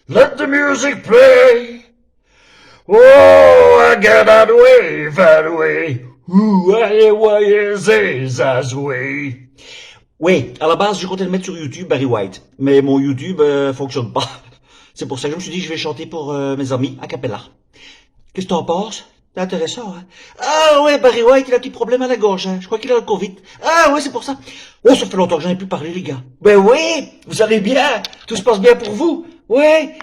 Let the music play. Oh, I get that way, that way. Ooh, way. Oui, à la base, je comptais le mettre sur YouTube, Barry White. Mais mon YouTube fonctionne pas. C'est pour ça que je me suis dit, je vais chanter pour mes amis a cappella. Qu'est-ce que t'en penses? C'est intéressant, hein? Ah ouais, Barry White, il a un petit problème à la gorge, hein. Je crois qu'il a le Covid. Ah ouais, c'est pour ça. Oh, ça fait longtemps que j'en ai plus parlé, les gars. Ben oui, vous allez bien. Tout se passe bien pour vous. Ouais.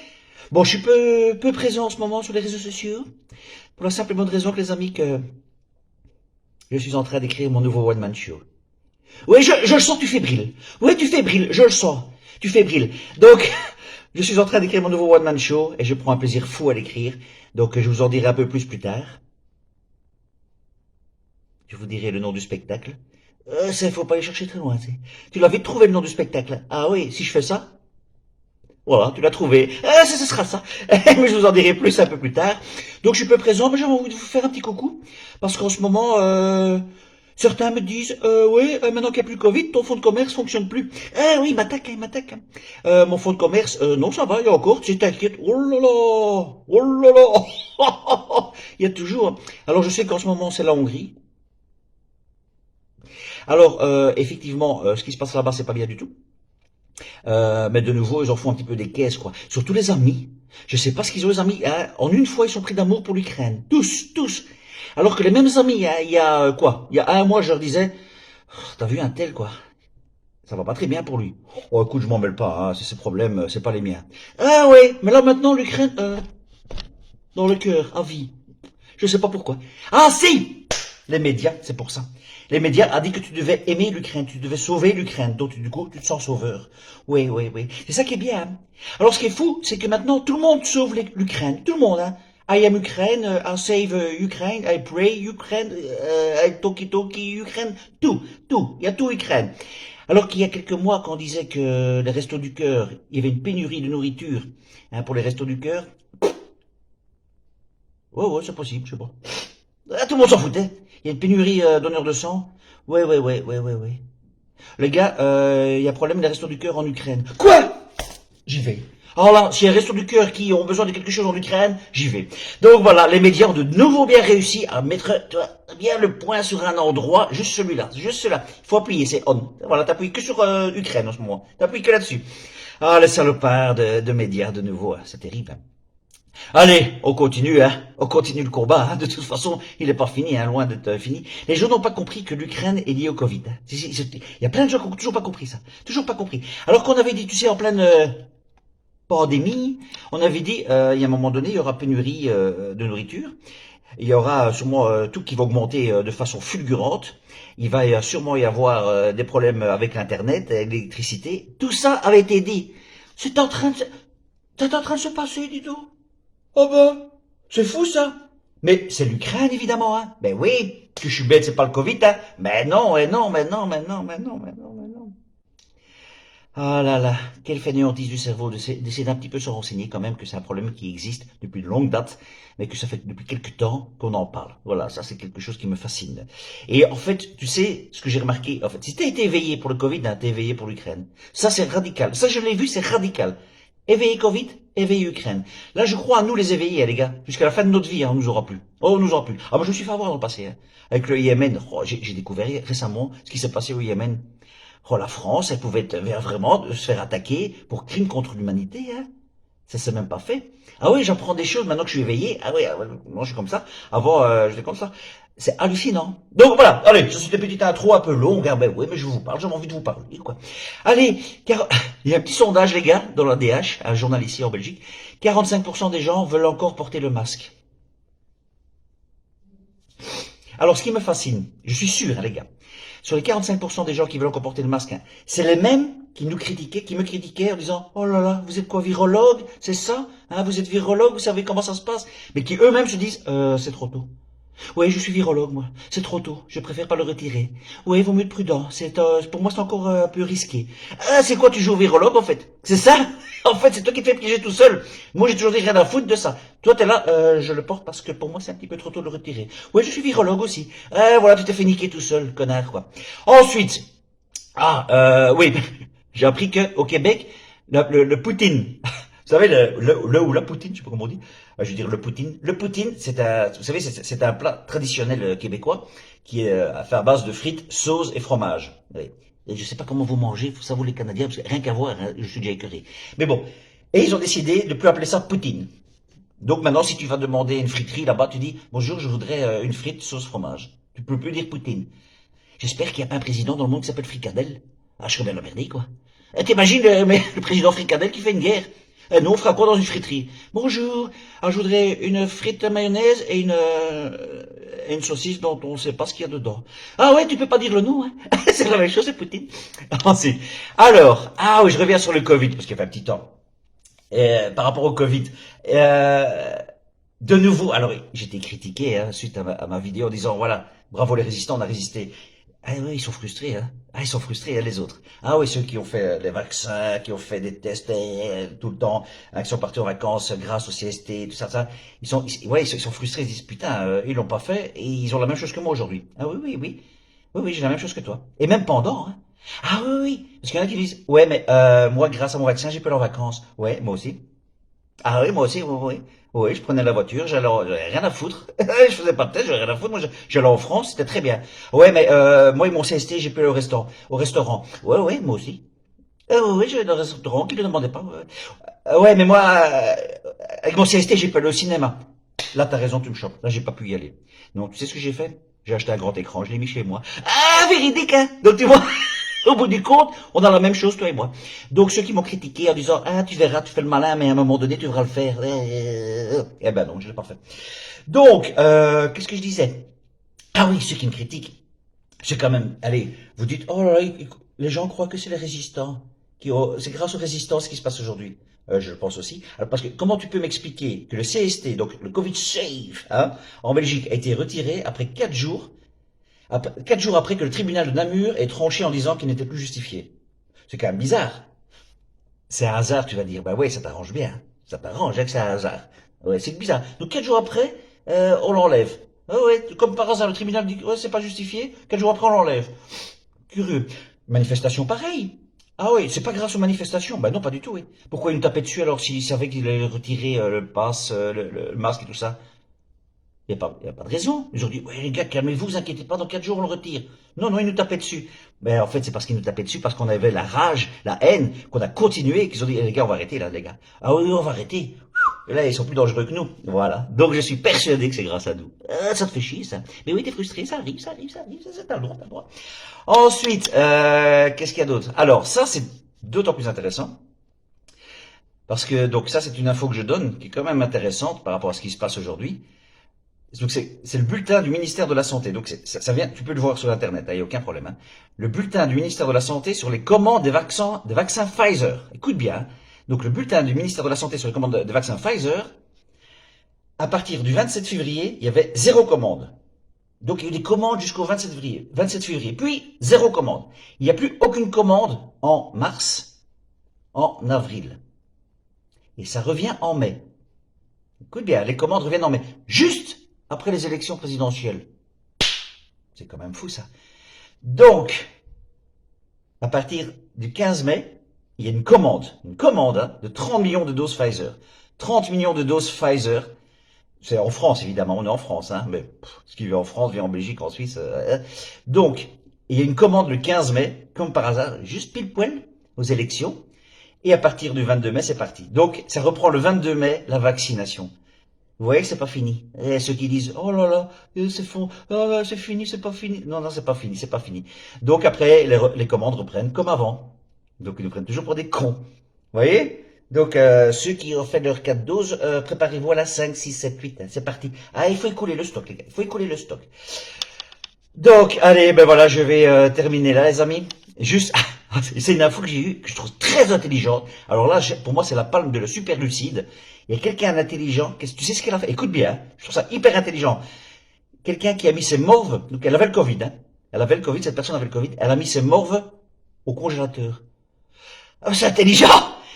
Bon, je suis peu présent en ce moment sur les réseaux sociaux. Pour la simple et bonne raison que les amis que je suis en train d'écrire mon nouveau one-man show. Oui, je le sens, tu fébriles. Oui, tu fébriles, je le sens. Tu fébriles. Donc, je suis en train d'écrire mon nouveau one-man show et je prends un plaisir fou à l'écrire. Donc, je vous en dirai un peu plus tard. Je vous dirai le nom du spectacle. Ça, il faut pas aller chercher très loin, tu sais. Tu l'as vite trouvé le nom du spectacle. Ah oui, si je fais ça, voilà, tu l'as trouvé. Ce sera ça. Mais je vous en dirai plus un peu plus tard. Donc, je suis peu présent, mais j'avais envie de vous faire un petit coucou. Parce qu'en ce moment, certains me disent, oui, maintenant qu'il n'y a plus le Covid, ton fonds de commerce fonctionne plus. Ah oui, il m'attaque. Mon fonds de commerce, non, ça va, il y a encore, tu t'inquiètes. Oh là là. Il y a toujours. Alors, je sais qu'en ce moment, c'est la Hongrie. Alors, effectivement, ce qui se passe là-bas, c'est pas bien du tout. Mais de nouveau, ils en font un petit peu des caisses, quoi. Surtout les amis. Je sais pas ce qu'ils ont, les amis. Hein. En une fois, ils sont pris d'amour pour l'Ukraine. Tous. Alors que les mêmes amis, hein, il y a quoi? Il y a un mois, je leur disais, t'as vu un tel, quoi. Ça va pas très bien pour lui. Oh, écoute, je m'en mêle pas, hein. C'est ses problèmes, c'est pas les miens. Ah ouais, mais là maintenant, l'Ukraine, dans le cœur, à vie. Je sais pas pourquoi. Ah si! Les médias, c'est pour ça. Les médias a dit que tu devais aimer l'Ukraine, tu devais sauver l'Ukraine, donc du coup, tu te sens sauveur. Oui. C'est ça qui est bien. Hein. Alors, ce qui est fou, c'est que maintenant, tout le monde sauve l'Ukraine. Tout le monde, hein. I am Ukraine, I save Ukraine, I pray Ukraine, I talkie Ukraine, tout. Il y a tout Ukraine. Alors qu'il y a quelques mois, quand on disait que les restos du cœur, il y avait une pénurie de nourriture hein, pour les restos du cœur. Ouais, c'est possible, je sais pas. Ah, tout le monde s'en foutait. Il y a une pénurie donneurs de sang. Ouais. Les gars, il y a problème des restos du cœur en Ukraine. Quoi? J'y vais. Alors là, s'il y a des restos du cœur qui ont besoin de quelque chose en Ukraine, j'y vais. Donc voilà, les médias ont de nouveau bien réussi à mettre bien le point sur un endroit, juste celui-là, juste celui-là. Il faut appuyer, c'est on. Voilà, t'appuies que sur Ukraine en ce moment. T'appuies que là-dessus. Ah, les salopards de médias de nouveau, hein. C'est terrible. Hein. Allez, on continue, hein. On continue le combat, hein. De toute façon, il n'est pas fini, hein, loin d'être fini. Les gens n'ont pas compris que l'Ukraine est liée au Covid. Hein. Il y a plein de gens qui n'ont toujours pas compris ça. Toujours pas compris. Alors qu'on avait dit, tu sais, en pleine pandémie, on avait dit, il y a un moment donné, il y aura pénurie de nourriture. Il y aura sûrement tout qui va augmenter de façon fulgurante. Il va sûrement y avoir des problèmes avec l'Internet, l'électricité. Tout ça avait été dit. C'est en train de se passer, dis donc. Oh ben, c'est fou ça. Mais c'est l'Ukraine évidemment, hein. Ben oui, que je suis bête, c'est pas le Covid, hein. Mais non. Ah là là, quelle fainéantise du cerveau d'essayer d'un petit peu se renseigner quand même que c'est un problème qui existe depuis de longue date, mais que ça fait depuis quelque temps qu'on en parle. Voilà, ça c'est quelque chose qui me fascine. Et en fait, tu sais, ce que j'ai remarqué, en fait, si t'as été éveillé pour le Covid, hein, t'es éveillé pour l'Ukraine. Ça c'est radical. Ça je l'ai vu, c'est radical. Éveillé Covid, éveillé Ukraine. Là, je crois à nous les éveillés, hein, les gars. Jusqu'à la fin de notre vie, hein, on nous aura plus. Oh, on nous aura plus. Ah, moi, je me suis fait avoir dans le passé. Hein. Avec le Yémen, oh, j'ai découvert récemment ce qui s'est passé au Yémen. Oh, la France, elle pouvait vraiment se faire attaquer pour crime contre l'humanité. Hein. Ça s'est même pas fait. Ah oui, j'apprends des choses maintenant que je suis éveillé. Ah oui, moi, je suis comme ça. Avant, j'étais comme ça. C'est hallucinant. Donc voilà, allez, ça c'était une petite intro un peu longue, hein, ben oui, mais je vous parle, j'avais envie de vous parler, quoi. Allez, car il y a un petit sondage, les gars, dans la DH, un journal ici en Belgique. 45% des gens veulent encore porter le masque. Alors, ce qui me fascine, je suis sûr, hein, les gars, sur les 45% des gens qui veulent encore porter le masque, hein, c'est les mêmes qui me critiquaient en disant, oh là là, vous êtes quoi, virologue? C'est ça? Hein, vous êtes virologue, vous savez comment ça se passe? Mais qui eux-mêmes se disent, c'est trop tôt. Oui, je suis virologue, moi. C'est trop tôt. Je préfère pas le retirer. Oui, il vaut mieux être prudent. Pour moi, c'est encore un peu risqué. Ah, c'est quoi, tu joues au virologue, en fait? C'est ça? En fait, c'est toi qui te fais piéger tout seul. Moi, j'ai toujours dit rien à foutre de ça. Toi, t'es là, je le porte parce que pour moi, c'est un petit peu trop tôt de le retirer. Oui, je suis virologue aussi. Voilà, tu t'es fait niquer tout seul, connard, quoi. Ensuite, oui, j'ai appris que au Québec, le Poutine, savez, le ou la poutine, je sais pas comment on dit. Je veux dire, le poutine. Le poutine, vous savez, c'est un plat traditionnel québécois qui est fait à base de frites, sauce et fromage. Oui. Et je sais pas comment vous mangez, ça vous les Canadiens, parce que rien qu'à voir, hein, je suis déjà écœuré. Mais bon. Et ils ont décidé de plus appeler ça poutine. Donc maintenant, si tu vas demander une friterie là-bas, tu dis, bonjour, je voudrais une frite sauce fromage. Tu peux plus dire poutine. J'espère qu'il n'y a pas un président dans le monde qui s'appelle Fricadelle. Ah, je serais bien emmerdé, quoi. T'imagines le président Fricadelle qui fait une guerre? Nous, on fera quoi dans une friterie? Bonjour, je voudrais une frite mayonnaise et une saucisse dont on ne sait pas ce qu'il y a dedans. Ah ouais, tu peux pas dire le nom, hein? C'est la même chose, c'est Poutine. Ensuite, alors, ah oui, je reviens sur le Covid, parce qu'il y a fait un petit temps. Par rapport au Covid. De nouveau, alors j'étais critiqué suite à ma vidéo en disant, voilà, bravo les résistants, on a résisté. Ah oui, ils sont frustrés, hein. Ah, ils sont frustrés, hein, les autres. Ah oui, ceux qui ont fait les vaccins, qui ont fait des tests tout le temps, qui sont partis en vacances grâce au CST, tout ça, ils sont frustrés, ils disent, putain, ils l'ont pas fait, et ils ont la même chose que moi aujourd'hui. Ah oui, oui, oui. Oui, oui, j'ai la même chose que toi. Et même pendant, hein. Ah oui, oui. Parce qu'il y en a qui disent, ouais, mais moi, grâce à mon vaccin, j'ai pu aller en vacances. Ouais, moi aussi. Ah oui, moi aussi, oui, oui. Oui, je prenais la voiture, j'avais rien à foutre. Je faisais pas de test, j'avais rien à foutre. Moi, j'allais en France, c'était très bien. Ouais, mais moi et mon CST, j'ai pu aller au restaurant. Ouais, ouais, moi aussi. Oui, j'allais dans le restaurant qui ne demandait pas. Ouais, ouais, mais moi, avec mon CST, j'ai pu aller au cinéma. Là, t'as raison, tu me chopes. Là, j'ai pas pu y aller. Donc, tu sais ce que j'ai fait? J'ai acheté un grand écran, je l'ai mis chez moi. Ah, véridique, hein? Donc, tu vois, au bout du compte, on a la même chose, toi et moi. Donc, ceux qui m'ont critiqué en disant, ah, tu verras, tu fais le malin, mais à un moment donné, tu devras le faire. Eh ben non, je l'ai pas fait. Donc, qu'est-ce que je disais? Ah oui, ceux qui me critiquent, c'est quand même, allez, vous dites, oh là là, les gens croient que c'est les résistants. C'est grâce aux résistants ce qui se passe aujourd'hui. Je le pense aussi. Alors, parce que comment tu peux m'expliquer que le CST, donc le Covid Safe, hein, en Belgique, a été retiré après 4 jours, 4 jours après que le tribunal de Namur ait tranché en disant qu'il n'était plus justifié. C'est quand même bizarre. C'est un hasard, tu vas dire. Bah ouais, ça t'arrange bien. Ça t'arrange, hein, que c'est un hasard. Ouais, c'est bizarre. Donc 4 jours après, on l'enlève. Ah ouais, comme par hasard, le tribunal dit que ouais, c'est pas justifié. 4 jours après, on l'enlève. Curieux. Manifestation pareil. Ah oui, c'est pas grâce aux manifestations. Ben non, pas du tout, oui. Pourquoi ils nous tapaient dessus alors s'ils savaient qu'ils allaient retirer le pass, le masque et tout ça? Y a pas de raison. Ils ont dit, ouais, les gars, calmez-vous, vous inquiétez pas, dans 4 jours, on le retire. Non, non, ils nous tapaient dessus. Mais en fait, c'est parce qu'ils nous tapaient dessus, parce qu'on avait la rage, la haine, qu'on a continué, qu'ils ont dit, les gars, on va arrêter, là, les gars. Ah oui, on va arrêter. Et là, ils sont plus dangereux que nous. Voilà. Donc, je suis persuadé que c'est grâce à nous. Ça te fait chier, ça. Mais oui, t'es frustré, ça arrive, ça, t'as le droit, t'as le droit. Ensuite, qu'est-ce qu'il y a d'autre? Alors, ça, c'est d'autant plus intéressant. Parce que, donc, ça, c'est une info que je donne, qui est quand même intéressante par rapport à ce qui se passe aujourd'hui. Donc c'est le bulletin du ministère de la Santé. Donc ça vient, tu peux le voir sur Internet, il n'y a aucun problème. Hein. Le bulletin du ministère de la Santé sur les commandes des vaccins Pfizer. Écoute bien. Hein. Donc le bulletin du ministère de la Santé sur les commandes des vaccins Pfizer, à partir du 27 février, il y avait 0 commande. Donc il y a eu des commandes jusqu'au 27 février. 27 février. Puis 0 commande. Il n'y a plus aucune commande en mars, en avril. Et ça revient en mai. Écoute bien, les commandes reviennent en mai. Juste après les élections présidentielles. C'est quand même fou ça. Donc, à partir du 15 mai, il y a une commande hein, de 30 millions de doses Pfizer. 30 millions de doses Pfizer. C'est en France évidemment, on est en France, hein, mais ce qui vient en France vient en Belgique, en Suisse. Donc, il y a une commande le 15 mai, comme par hasard, juste pile poil aux élections. Et à partir du 22 mai, c'est parti. Donc, ça reprend le 22 mai, la vaccination. Vous voyez que c'est pas fini. Et ceux qui disent, oh là là, c'est faux, oh là, c'est fini, c'est pas fini. Non, non, c'est pas fini, c'est pas fini. Donc après, les commandes reprennent comme avant. Donc ils nous prennent toujours pour des cons. Vous voyez? Donc ceux qui ont fait leurs 4 doses, préparez-vous à la 5, 6, 7, 8. Hein, c'est parti. Ah, il faut écouler le stock, les gars. Il faut écouler le stock. Donc, allez, ben voilà, je vais terminer là, les amis. Juste, c'est une info que j'ai eue, que je trouve très intelligente. Alors là, pour moi, c'est la palme de le super lucide. Il y a quelqu'un d'intelligent, tu sais ce qu'elle a fait? Écoute bien, hein, je trouve ça hyper intelligent. Quelqu'un qui a mis ses morves, donc elle avait le Covid, hein. Elle avait le Covid, cette personne avait le Covid, elle a mis ses morves au congélateur. Ah, c'est intelligent!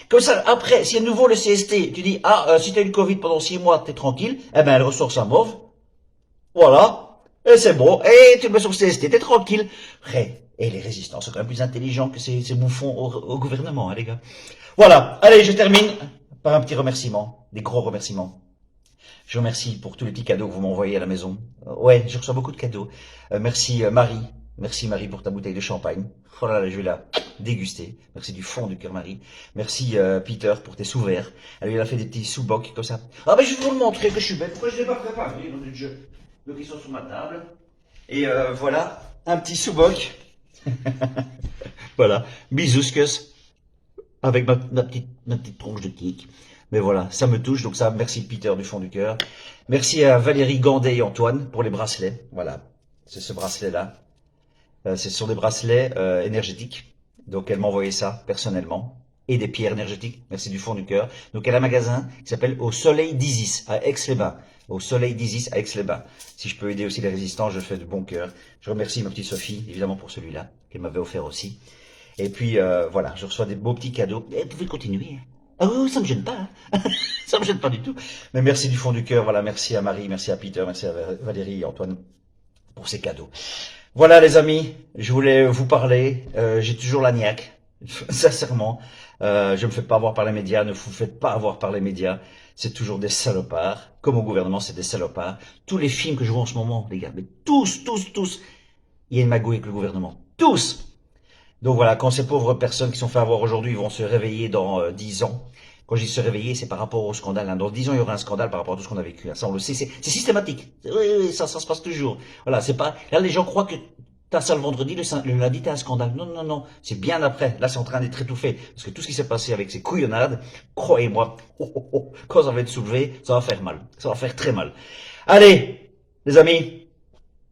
Comme ça, après, si à nouveau le CST, tu dis, si t'as eu le Covid pendant 6 mois, t'es tranquille, eh ben, elle ressort sa morve. Voilà. Et c'est bon. Et tu le mets sur le CST, t'es tranquille. Et les résistants sont quand même plus intelligents que ces bouffons au gouvernement, hein, les gars. Voilà. Allez, je termine. par un petit remerciement, des gros remerciements. Je vous remercie pour tous les petits cadeaux que vous m'envoyez à la maison. Ouais, je reçois beaucoup de cadeaux. Merci Marie. Merci Marie pour ta bouteille de champagne. Oh là là, je vais la déguster. Merci du fond du cœur Marie. Merci Peter pour tes sous-verres. Elle a fait des petits sous-bocs comme ça. Ah ben je vais vous le montrer que je suis bête. Pourquoi je ne l'ai pas préparé dans le jeu? Donc ils sont sur ma table. Et voilà, un petit sous-boc. Voilà, bisous avec ma petite tronche de kick. Mais voilà, ça me touche, donc ça, merci Peter du fond du cœur. Merci à Valérie Gandet et Antoine pour les bracelets. Voilà, c'est ce bracelet-là. Ce sont des bracelets énergétiques. Donc elle m'a envoyé ça personnellement. Et des pierres énergétiques. Merci du fond du cœur. Donc elle a un magasin qui s'appelle Au Soleil d'Isis à Aix-les-Bains. Au Soleil d'Isis à Aix-les-Bains. Si je peux aider aussi les résistants, je le fais de bon cœur. Je remercie ma petite Sophie, évidemment pour celui-là, qu'elle m'avait offert aussi. Et puis voilà, je reçois des beaux petits cadeaux. Et vous pouvez continuer. Ah oui, ça me gêne pas. Hein. Ça me gêne pas du tout. Mais merci du fond du cœur. Voilà, merci à Marie, merci à Peter, merci à Valérie et Antoine pour ces cadeaux. Voilà les amis, je voulais vous parler. J'ai toujours la niaque, sincèrement. Je me fais pas avoir par les médias, ne vous faites pas avoir par les médias. C'est toujours des salopards. Comme au gouvernement, c'est des salopards. Tous les films que je vois en ce moment, les gars, mais tous, il y a une magouille avec le gouvernement. Tous. Donc voilà, quand ces pauvres personnes qui sont fait avoir aujourd'hui vont se réveiller dans 10 ans, quand je dis se réveiller, c'est par rapport au scandale. Hein. Dans 10 ans, il y aura un scandale par rapport à tout ce qu'on a vécu. Hein. Ça, on le sait, c'est systématique. Oui, ça se passe toujours. Voilà, c'est pas. Là, les gens croient que t'as ça le vendredi, le lundi, t'as un scandale. Non, c'est bien après. Là, c'est en train d'être étouffé. Parce que tout ce qui s'est passé avec ces couillonnades, croyez-moi, quand ça va être soulevé, ça va faire mal. Ça va faire très mal. Allez, les amis,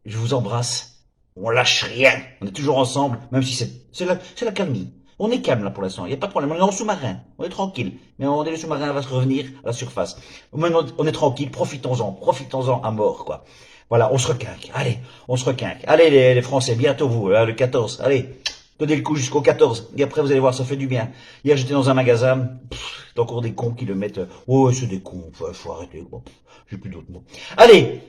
je vous embrasse. On lâche rien. On est toujours ensemble, même si c'est la calmie. On est calme là pour l'instant, il n'y a pas de problème. On est en sous-marin, on est tranquille. Mais à un moment donné, le sous-marin va se revenir à la surface. Maintenant, on est tranquille, profitons-en à mort, quoi. Voilà, on se requinque. Allez, on se requinque. Allez les Français, bientôt vous, le 14. Allez, donnez le coup jusqu'au 14. Et après, vous allez voir, ça fait du bien. Hier, j'étais dans un magasin, il y a encore des cons qui le mettent. Oh, c'est des cons, faut arrêter. Bon, j'ai plus d'autres mots. Allez,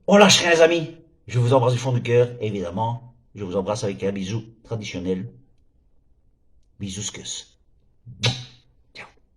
on lâche rien les amis. Je vous embrasse du fond du cœur, évidemment. Je vous embrasse avec un bisou traditionnel. Bisous.